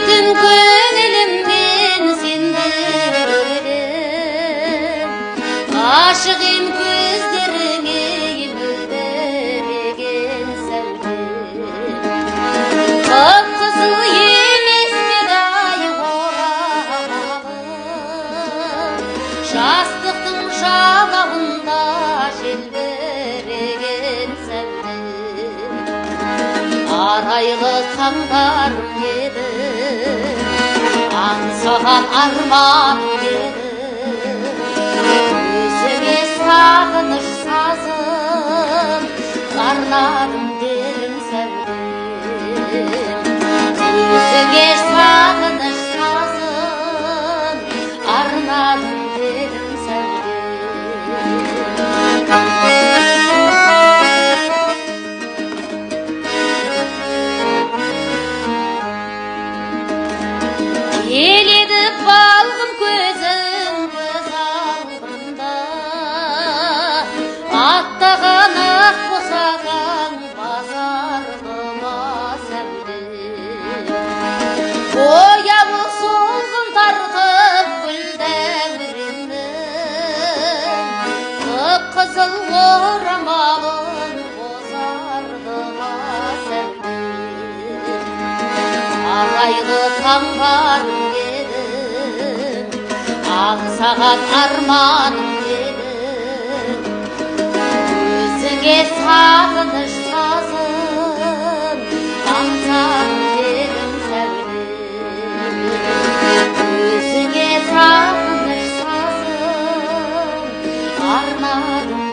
Bütün gönlümden senderim, aşığım gözlerine bildirgen sevdim. Kıpkızıl yemiş bir ay oralım, şastıktın şalağında şelbergen sevdim. Araylı tağlarım edi, аңсаған арман еді, өзіңе сағыныш сазын арнадым дедім сәулем. Өзіңе сағыныш сазын арнадым дедім Келеді балғын көзің көз алдымда, аттаған ақ босаған базарыма сәулем. Бояуы солғын тартып гүлдәуірімнің, қып-қызыл орамалын бозардыма сәулем. Арайлы таңдарым едің, аңсаған арманым едің, өзіңе сағыныш сазын аңсадым дедім сәулем. Өзіңе сағыныш сазын арнадым